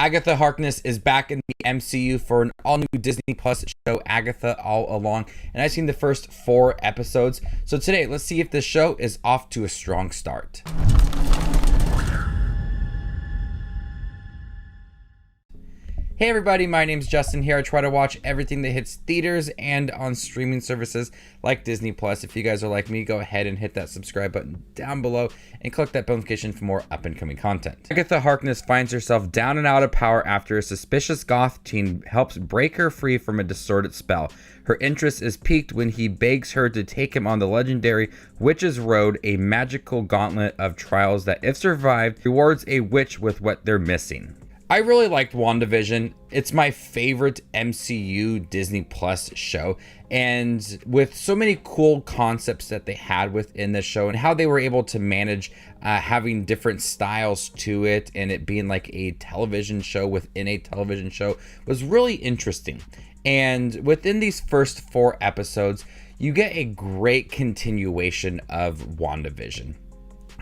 Agatha Harkness is back in the MCU for an all-new Disney Plus show, Agatha All Along, and I've seen the first 4 episodes. So today, let's see if this show is off to a strong start. Hey everybody, my name's Justin here. I try to watch everything that hits theaters and on streaming services like Disney Plus. If you guys are like me, go ahead and hit that subscribe button down below and click that bell notification for more up and coming content. Agatha Harkness finds herself down and out of power after a suspicious goth teen helps break her free from a distorted spell. Her interest is piqued when he begs her to take him on the legendary Witch's Road, a magical gauntlet of trials that, if survived, rewards a witch with what they're missing. I really liked WandaVision. It's my favorite MCU Disney Plus show, and with so many cool concepts that they had within the show and how they were able to manage having different styles to it and it being like a television show within a television show was really interesting. And within these first 4 episodes, you get a great continuation of WandaVision,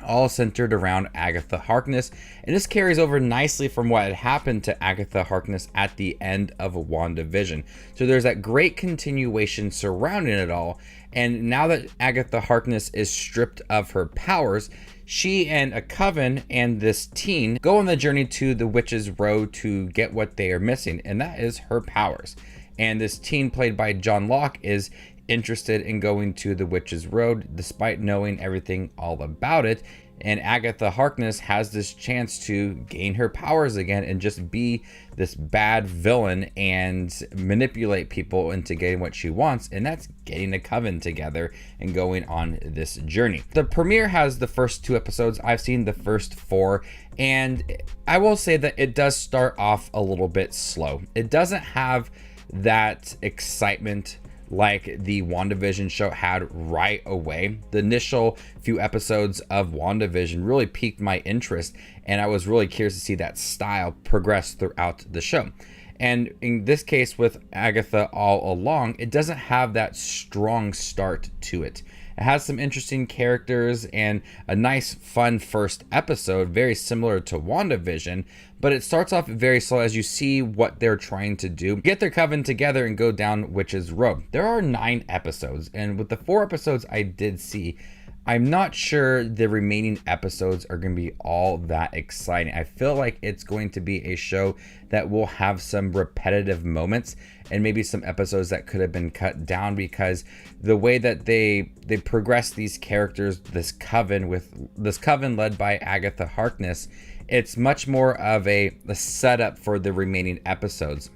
all centered around Agatha Harkness, and this carries over nicely from what had happened to Agatha Harkness at the end of WandaVision. So there's that great continuation surrounding it all, and now that Agatha Harkness is stripped of her powers, she and a coven and this teen go on the journey to the Witch's Road to get what they are missing, and that is her powers. And this teen, played by John Locke, is interested in going to the Witch's Road despite knowing everything all about it, and Agatha Harkness has this chance to gain her powers again and just be this bad villain and manipulate people into getting what she wants, and that's getting a coven together and going on this journey. The premiere has the first 2 episodes. I've seen the first 4, and I will say that it does start off a little bit slow. It doesn't have that excitement like the WandaVision show had right away. The initial few episodes of WandaVision really piqued my interest, and I was really curious to see that style progress throughout the show. And in this case with Agatha All Along, it doesn't have that strong start to it. It has some interesting characters and a nice fun first episode, very similar to WandaVision, but it starts off very slow as you see what they're trying to do. Get their coven together and go down Witch's Road. There are 9 episodes, and with the 4 episodes I did see, I'm not sure the remaining episodes are going to be all that exciting. I feel like it's going to be a show that will have some repetitive moments and maybe some episodes that could have been cut down, because the way that they progress these characters, this coven led by Agatha Harkness, it's much more of a setup for the remaining episodes.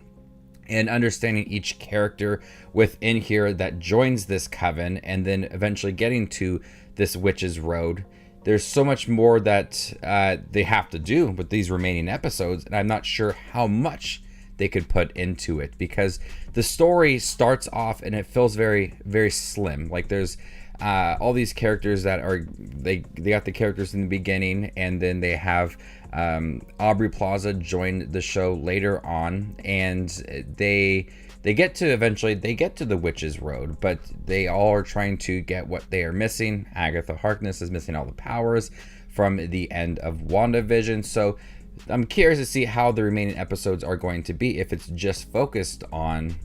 And understanding each character within here that joins this coven and then eventually getting to this Witch's Road. There's so much more that they have to do with these remaining episodes, and I'm not sure how much they could put into it, because the story starts off and it feels very, very slim. Like there's all these characters that are, they got the characters in the beginning, and then they have Aubrey Plaza join the show later on, and they get to the Witch's Road, but they all are trying to get what they are missing. Agatha Harkness is missing all the powers from the end of WandaVision, so I'm curious to see how the remaining episodes are going to be. If it's just focused on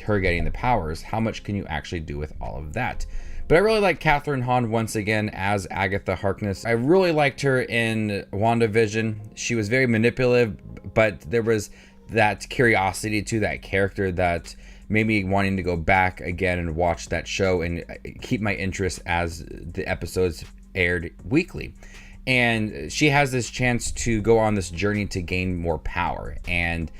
her getting the powers, how much can you actually do with all of that? But I really like Kathryn Hahn once again as Agatha Harkness. I really liked her in WandaVision. She was very manipulative, but there was that curiosity to that character that made me wanting to go back again and watch that show and keep my interest as the episodes aired weekly. And she has this chance to go on this journey to gain more power. And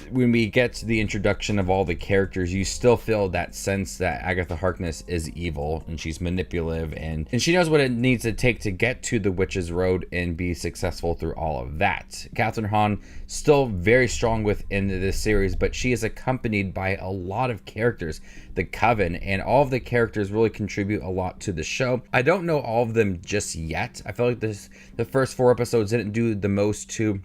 when we get to the introduction of all the characters, you still feel that sense that Agatha Harkness is evil and she's manipulative, and she knows what it needs to take to get to the Witch's Road and be successful through all of that. Kathryn Hahn still very strong within this series, but she is accompanied by a lot of characters, the coven, and all of the characters really contribute a lot to the show. I don't know all of them just yet. I feel like the first 4 episodes didn't do the most to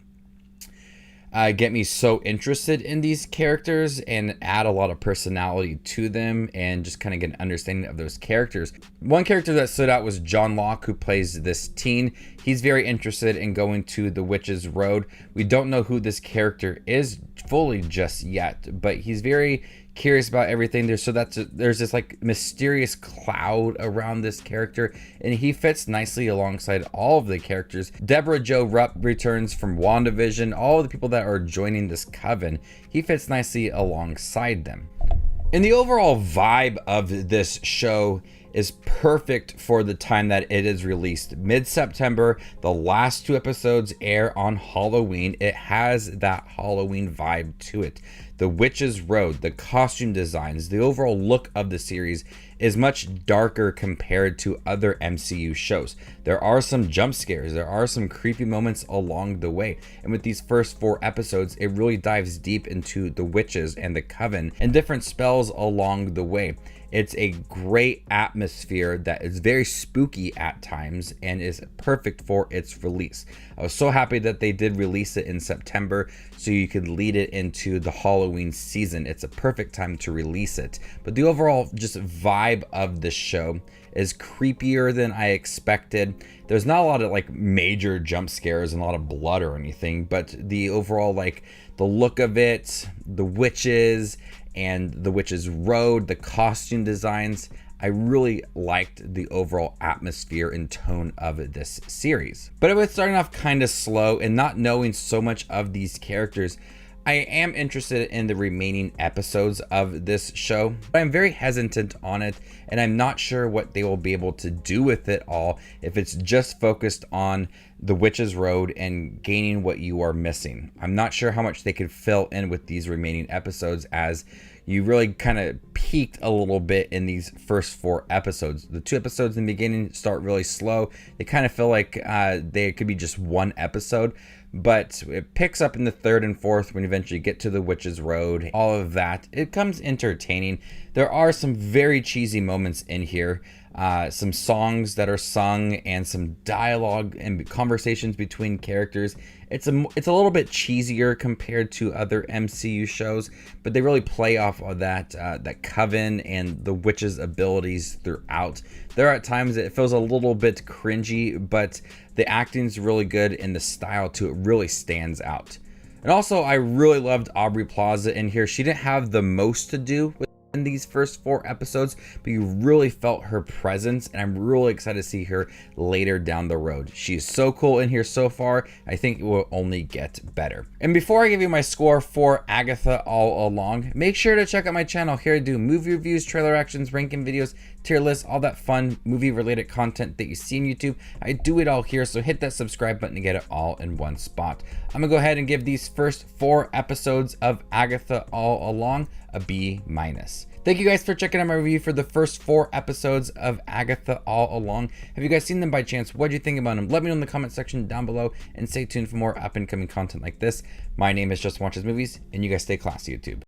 get me so interested in these characters and add a lot of personality to them and just kind of get an understanding of those characters. One character that stood out was John Locke, who plays this teen. He's very interested in going to the Witch's Road. We don't know who this character is fully just yet, but he's very curious about everything. There's this like mysterious cloud around this character, and he fits nicely alongside all of the characters. Debra Jo Rupp returns from WandaVision. All the people that are joining this coven, he fits nicely alongside them. And the overall vibe of this show is perfect for the time that it is released. Mid-September, the last 2 episodes air on Halloween. It has that Halloween vibe to it. The Witch's Road, the costume designs, the overall look of the series is much darker compared to other MCU shows. There are some jump scares, there are some creepy moments along the way, and with these first 4 episodes, it really dives deep into the witches and the coven and different spells along the way. It's a great atmosphere that is very spooky at times and is perfect for its release. I was so happy that they did release it in September so you could lead it into the Halloween season. It's a perfect time to release it. But the overall just vibe of the show is creepier than I expected. There's not a lot of like major jump scares and a lot of blood or anything, but the overall like the look of it, the witches, and the Witch's Road, the costume designs, I really liked the overall atmosphere and tone of this series. But it was starting off kind of slow, and not knowing so much of these characters, I am interested in the remaining episodes of this show, but I'm very hesitant on it, and I'm not sure what they will be able to do with it all if it's just focused on the Witch's Road and gaining what you are missing. I'm not sure how much they could fill in with these remaining episodes, as you really kind of peaked a little bit in these first 4 episodes. The 2 episodes in the beginning start really slow. They kind of feel like they could be just one episode, but it picks up in the 3rd and 4th when you eventually get to the Witch's Road. All of that, it comes entertaining. There are some very cheesy moments in here. Some songs that are sung and some dialogue and conversations between characters. It's a little bit cheesier compared to other MCU shows, but they really play off of that coven and the witch's abilities throughout. There are at times it feels a little bit cringy, but the acting's really good and the style to it really stands out. And also, I really loved Aubrey Plaza in here. She didn't have the most to do with in these first 4 episodes, but you really felt her presence, and I'm really excited to see her later down the road. She's so cool in here so far. I think it will only get better. And before I give you my score for Agatha All Along, make sure to check out my channel. Here I do movie reviews, trailer actions, ranking videos, tier lists, all that fun movie related content that you see on YouTube. I do it all here, so hit that subscribe button to get it all in one spot. I'm gonna go ahead and give these first 4 episodes of Agatha All Along a B-. Thank you guys for checking out my review for the first 4 episodes of Agatha All Along. Have you guys seen them by chance? What do you think about them? Let me know in the comment section down below, and stay tuned for more up and coming content like this. My name is Just Watches Movies, and you guys stay classy, YouTube.